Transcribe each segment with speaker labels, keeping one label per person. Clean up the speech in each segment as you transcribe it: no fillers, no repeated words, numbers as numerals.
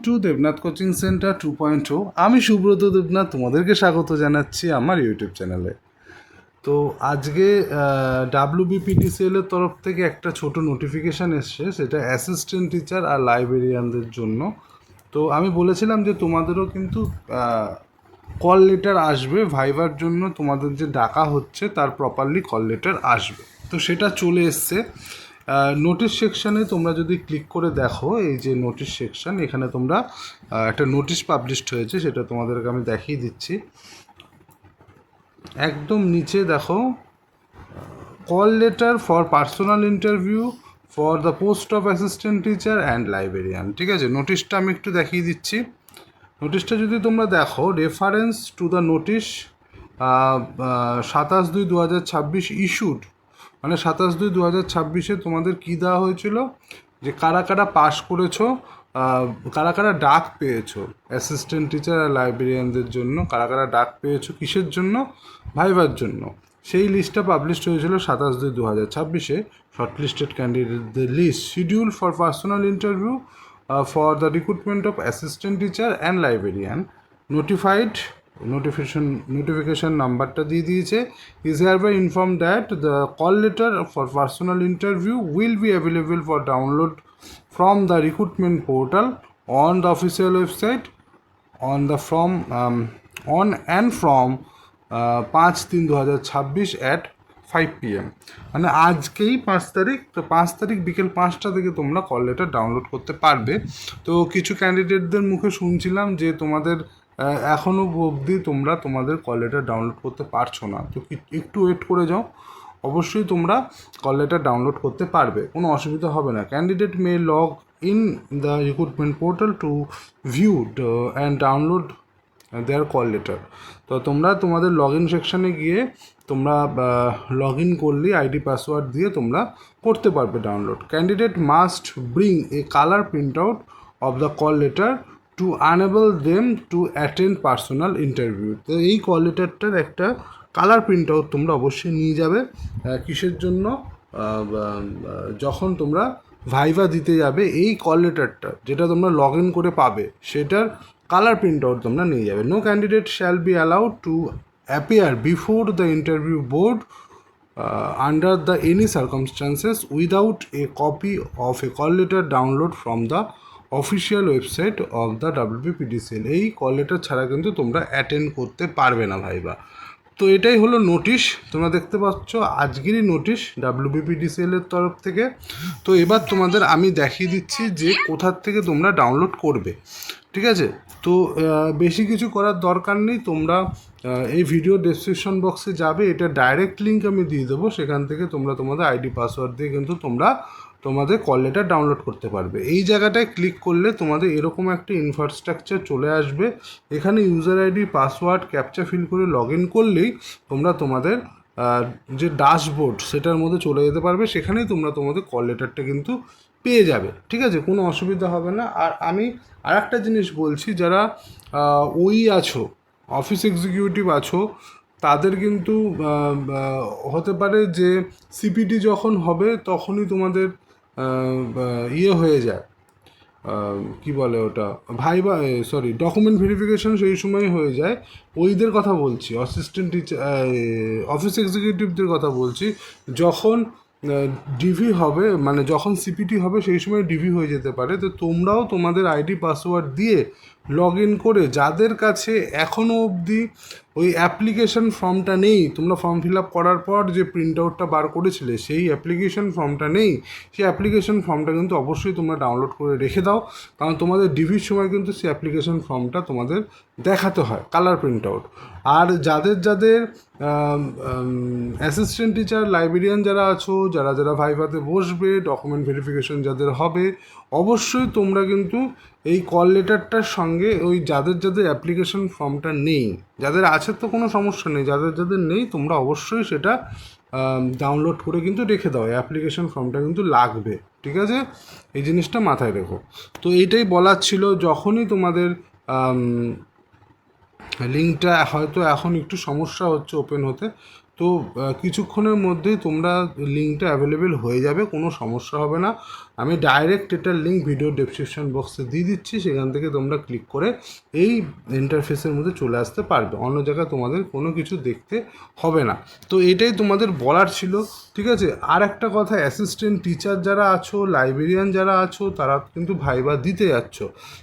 Speaker 1: Two Debnath coaching centre 2.0। আমি সুব্রত দেবনাথ তোমাদেরকে স্বাগত জানাচ্ছি আমার ইউটিউব চ্যানেলে। তো আজকে WBPTCL-এর তরফ থেকে একটা ছোট নোটিফিকেশান এসছে, সেটা অ্যাসিস্ট্যান্ট টিচার আর লাইব্রেরিয়ানদের জন্য। তো আমি বলেছিলাম যে তোমাদেরও কিন্তু কল লেটার আসবে ভাইবার জন্য, তোমাদের যে ডাকা হচ্ছে তার প্রপারলি কল লেটার আসবে। তো সেটা চলে এসছে। নোটিশ সেকশানে তোমরা যদি ক্লিক করে দেখো, এই যে নোটিশ সেকশান, এখানে তোমরা একটা নোটিশ পাবলিশড হয়েছে, সেটা তোমাদেরকে আমি দেখিয়ে দিচ্ছি। একদম নিচে দেখো, call letter for personal interview for the post of assistant teacher and librarian. ঠিক আছে, নোটিশটা আমি একটু দেখিয়ে দিচ্ছি। নোটিশটা যদি তোমরা দেখো, reference to the notice 27/2/2026 issued, মানে 27/2/2026 তোমাদের কী দেওয়া হয়েছিল, যে কারা কারা পাস করেছো, কারা কারা ডাক পেয়েছো অ্যাসিস্ট্যান্ট টিচার আর লাইব্রেরিয়ানদের জন্য, কারা কারা ডাক পেয়েছো কিসের জন্য, ভাইবার জন্য। সেই লিস্টটা পাবলিশ হয়েছিল 27/2/2026। শর্টলিস্টেড ক্যান্ডিডেটদের list schedule for personal interview for the recruitment of assistant teacher and librarian notified notification নাম্বারটা দিয়ে দিয়েছে। is hereby informed that the call letter for personal interview will be available for download from the recruitment portal on the official website on the from on and from 5/3/2026 at 5 PM, মানে আজকেই 5 তারিখ। তো 5 তারিখ বিকেল 5টা থেকে তোমরা call letter download করতে পারবে। তো কিছু ক্যান্ডিডেটদের মুখে শুনছিলাম যে তোমাদের এখনও অবধি তোমরা তোমাদের কল লেটার ডাউনলোড করতে পারছো না। তো একটু ওয়েট করে যাও, অবশ্যই তোমরা কল লেটার ডাউনলোড করতে পারবে, কোনো অসুবিধা হবে না। Candidate may log in the recruitment portal two view and download their call letter. তো তোমরা তোমাদের লগ ইন সেকশানে গিয়ে তোমরা লগ ইন করলেই আইডি পাসওয়ার্ড দিয়ে তোমরা করতে পারবে download. Candidate must bring a colour print out of the call letter to unable them to attend personal interview. তো এই কল লেটারটার একটা কালার প্রিন্ট আউট তোমরা অবশ্যই নিয়ে যাবে। কিসের জন্য? যখন তোমরা ভাইভা দিতে যাবে, এই কল লেটারটা যেটা তোমরা লগ ইন করে পাবে, সেটার কালার প্রিন্ট আউট তোমরা নিয়ে যাবে। No candidate shall be allowed to appear before the interview board under the any circumstances without a copy of a call letter download from the official website of the WBPTCL। এই call letter ছাড়া কিন্তু তোমরা attend করতে পারবে না viva. তো এটাই হলো নোটিশ, তোমরা দেখতে পাচ্ছ আজকেরই নোটিশ WBPTCL-এর তরফ থেকে। তো এবার তোমাদের আমি দেখিয়ে দিচ্ছি যে কোথার থেকে তোমরা ডাউনলোড করবে। ঠিক আছে, তো বেশি কিছু করার দরকার নেই। তোমরা এই ভিডিও ডেসক্রিপশন বক্সে যাবে, এটা ডাইরেক্ট লিঙ্ক আমি দিয়ে দেবো, সেখান থেকে তোমরা তোমাদের আইডি পাসওয়ার্ড দিয়ে কিন্তু তোমরা তোমাদের কল লেটার ডাউনলোড করতে পারবে। এই জায়গাটায় ক্লিক করলে তোমাদের এরকম একটা ইনফ্রাস্ট্রাকচার চলে আসবে। এখানে user ID, password, captcha feel করে লগ ইন করলেই তোমরা তোমাদের যে ড্যাশবোর্ড সেটার মধ্যে চলে যেতে পারবে, সেখানেই তোমরা তোমাদের কল লেটারটা কিন্তু পেয়ে যাবে। ঠিক আছে, কোনো অসুবিধা হবে না। আর আমি আরেকটা জিনিস বলছি, যারা আছো, অফিস এক্সিকিউটিভ আছো, তাদের কিন্তু হতে পারে যে সিপিটি যখন হবে তখনই তোমাদের হয়ে যায়, কি বলে ওটা, ভাইবা, সরি, ডকুমেন্ট ভেরিফিকেশন সেই সময় হয়ে যায়। ওইদের কথা বলছি, অ্যাসিস্ট্যান্ট টিচার, অফিস এক্সিকিউটিভদের কথা বলছি। যখন ডিভি হবে, মানে যখন সিপিটি হবে, সেই সময় ডিভি হয়ে যেতে পারে। তো তোমরাও তোমাদের আইডি পাসওয়ার্ড দিয়ে লগ ইন করে, যাদের কাছে এখনও অবধি ওই অ্যাপ্লিকেশন ফর্মটা নেই, তোমরা ফর্ম ফিল আপ করার পর যে প্রিন্ট আউটটা বার করেছিলে, সেই অ্যাপ্লিকেশন ফর্মটা নেই, সেই অ্যাপ্লিকেশন ফর্মটা কিন্তু অবশ্যই তোমরা ডাউনলোড করে রেখে দাও। কারণ তোমাদের ডিভির সময় কিন্তু সেই অ্যাপ্লিকেশন ফর্মটা তোমাদের দেখাতে হয়, কালার প্রিন্ট আউট। আর যাদের যাদের অ্যাসিস্ট্যান্ট টিচার, লাইব্রেরিয়ান যারা আছো, যারা যারা ভাইভাতে বসবে, ডকুমেন্ট ভেরিফিকেশন যাদের হবে, অবশ্যই তোমরা কিন্তু এই কল লেটারটার সঙ্গে ওই যাদের যাদের অ্যাপ্লিকেশন ফর্মটা নেই, যাদের আছে তো কোনো সমস্যা নেই, যাদের যাদের নেই তোমরা অবশ্যই সেটা ডাউনলোড করে কিন্তু রেখে দাও। অ্যাপ্লিকেশন ফর্মটা কিন্তু লাগবে। ঠিক আছে, এই জিনিসটা মাথায় রেখো। তো এইটাই বলার ছিল। যখনই তোমাদের লিঙ্কটা হয়তো এখন একটু সমস্যা হচ্ছে ওপেন হতে, তো কিছুক্ষণের মধ্যেই তোমরা লিঙ্কটা অ্যাভেলেবেল হয়ে যাবে, কোনো সমস্যা হবে না। আমি ডাইরেক্ট এটার লিঙ্ক ভিডিও ডেসক্রিপশন বক্সে দিয়ে দিচ্ছি, সেখান থেকে তোমরা ক্লিক করে এই ইন্টারফেসের মধ্যে চলে আসতে পারবে, অন্য জায়গায় তোমাদের কোনো কিছু দেখতে হবে না। তো এটাই তোমাদের বলার ছিল, ঠিক আছে। আর একটা কথা, অ্যাসিস্ট্যান্ট টিচার যারা আছো, লাইব্রেরিয়ান যারা আছো, তারা কিন্তু ভাইবা দিতে যাচ্ছ।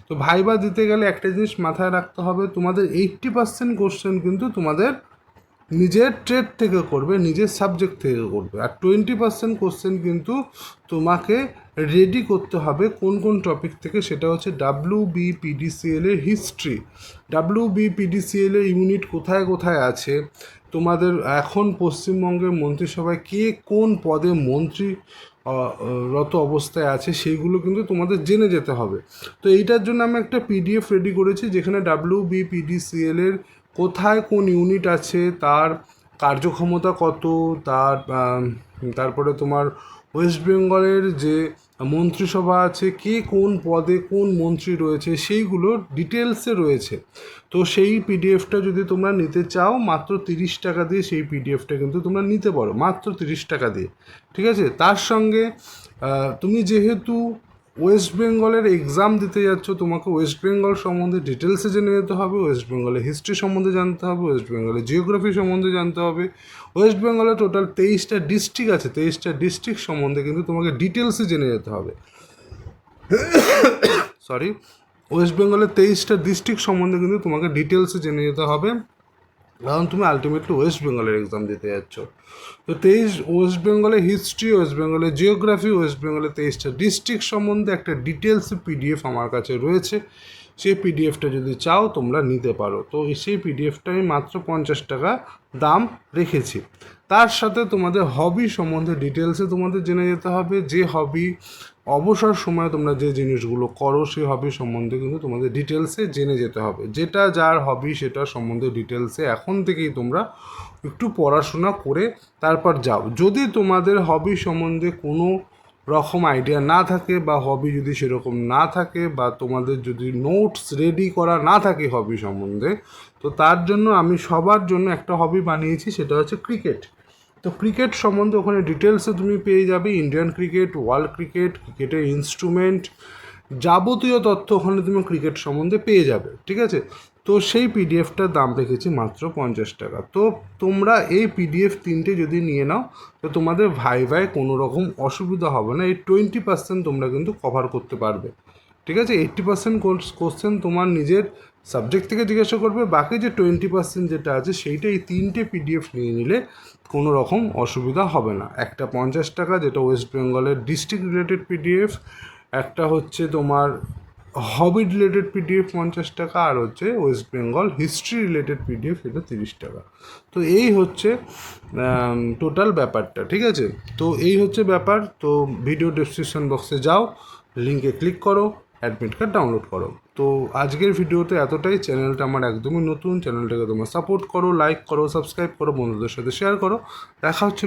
Speaker 1: তো ভাইবা দিতে গেলে একটা জিনিস মাথায় রাখতে হবে, তোমাদের 80% কোশ্চেন কিন্তু তোমাদের নিজের ট্রেড থেকে করবে, নিজের সাবজেক্ট থেকে করবে, আর 20% কোশ্চেন কিন্তু তোমাকে রেডি করতে হবে কোন কোন টপিক থেকে, সেটা হচ্ছে WBPDCL এর হিস্ট্রি, WBPDCL এর ইউনিট কোথায় কোথায় আছে, তোমাদের এখন পশ্চিমবঙ্গের মন্ত্রিসভায় কে কোন পদে মন্ত্রী রত অবস্থায় আছে, সেইগুলো কিন্তু তোমাদের জেনে যেতে হবে। তো এইটার জন্য আমি একটা PDF রেডি করেছি, যেখানে WBPDCL এর কোথায় কোন ইউনিট আছে, তার কার্যক্ষমতা কত, তারপরে তোমার ওয়েস্ট বেঙ্গলের যে মন্ত্রিসভা আছে, কে কোন পদে কোন মন্ত্রী রয়েছে, সেইগুলো ডিটেলসে রয়েছে। তো সেই PDFটা যদি তোমরা নিতে চাও, মাত্র 30 টাকা দিয়ে সেই PDFটা কিন্তু তোমরা নিতে পারো, মাত্র 30 টাকা দিয়ে, ঠিক আছে। তার সঙ্গে তুমি যেহেতু ওয়েস্ট বেঙ্গলের এক্সাম দিতে যাচ্ছ, তোমাকে ওয়েস্ট বেঙ্গল সম্বন্ধে ডিটেলসে জেনে যেতে হবে, ওয়েস্ট বেঙ্গলের হিস্ট্রি সম্বন্ধে জানতে হবে, ওয়েস্ট বেঙ্গলের জিওগ্রাফি সম্বন্ধে জানতে হবে। ওয়েস্ট বেঙ্গলে টোটাল 23টা ডিস্ট্রিক্ট আছে, 23টা ডিস্ট্রিক্ট সম্বন্ধে কিন্তু তোমাকে ডিটেলসে জেনে যেতে হবে। সরি, ওয়েস্ট বেঙ্গলের 23টা ডিস্ট্রিক্ট সম্বন্ধে কিন্তু তোমাকে ডিটেলসে জেনে যেতে হবে, কারণ তুমি আলটিমেটলি ওয়েস্ট বেঙ্গলের এক্সাম দিতে যাচ্ছ। তো ওয়েস্ট বেঙ্গলের হিস্ট্রি, ওয়েস্ট বেঙ্গলের জিওগ্রাফি, ওয়েস্ট বেঙ্গলের 23টা ডিস্ট্রিক্ট সম্বন্ধে একটা ডিটেলস PDF আমার কাছে রয়েছে। সেই PDFটা যদি চাও তোমরা নিতে পারো। তো সেই PDFটা আমি মাত্র 50 টাকা দাম রেখেছি। তার সাথে তোমাদের হবি সম্বন্ধে ডিটেলসে তোমাদের জেনে যেতে হবে, যে হবি অবসর সময়ে তোমরা যে জিনিসগুলো করো, সেই হবি সম্বন্ধে কিন্তু তোমাদের ডিটেলসে জেনে যেতে হবে। যেটা যার হবি সেটা সম্বন্ধে ডিটেলসে এখন থেকেই তোমরা একটু পড়াশোনা করে তারপর যাও। যদি তোমাদের হবি সম্বন্ধে কোনো রকম আইডিয়া না থাকে, বা হবি যদি সেরকম না থাকে, বা তোমাদের যদি নোটস রেডি করা না থাকে হবি সম্বন্ধে, তো তার জন্য আমি সবার জন্য একটা হবি বানিয়েছি, সেটা হচ্ছে ক্রিকেট। তো ক্রিকেট সম্বন্ধে ওখানে ডিটেলসে তুমি পেয়ে যাবে, ইন্ডিয়ান ক্রিকেট, ওয়ার্ল্ড ক্রিকেট, ক্রিকেটের ইনস্ট্রুমেন্ট, যাবতীয় তথ্য ওখানে তুমি ক্রিকেট সম্বন্ধে পেয়ে যাবে, ঠিক আছে। তো সেই PDFটার দাম রেখেছি মাত্র 50 টাকা। তো তোমরা এই PDF 3টে যদি নিয়ে নাও, তো তোমাদের ভাইভায় কোনো রকম অসুবিধা হবে না। এই 20% তোমরা কিন্তু কভার করতে পারবে, ঠিক আছে। 80% কোশ্চেন তোমার নিজের সাবজেক্ট থেকে জিজ্ঞাসা করবে, বাকি যে 20% যেটা আছে সেইটা এই 3টে PDF নিয়ে নিলে কোনো রকম অসুবিধা হবে না। একটা 50 টাকা, যেটা ওয়েস্ট বেঙ্গলের ডিস্ট্রিক্ট রিলেটেড PDF, একটা হচ্ছে তোমার হবি রিলেটেড PDF 50 টাকা, আর হচ্ছে West Bengal history related PDF, এটা 30 টাকা। তো এই হচ্ছে টোটাল ব্যাপারটা, ঠিক আছে। তো এই হচ্ছে ব্যাপার। তো ভিডিও ডেসক্রিপশন বক্সে যাও, লিঙ্কে ক্লিক করো, অ্যাডমিট কার্ড ডাউনলোড করো। তো আজকের ভিডিওতে এতটাই। চ্যানেলটা আমার একদমই নতুন, চ্যানেলটাকে তোমরা সাপোর্ট করো, লাইক করো, সাবস্ক্রাইব করো, বন্ধুদের সাথে শেয়ার করো। দেখা হচ্ছে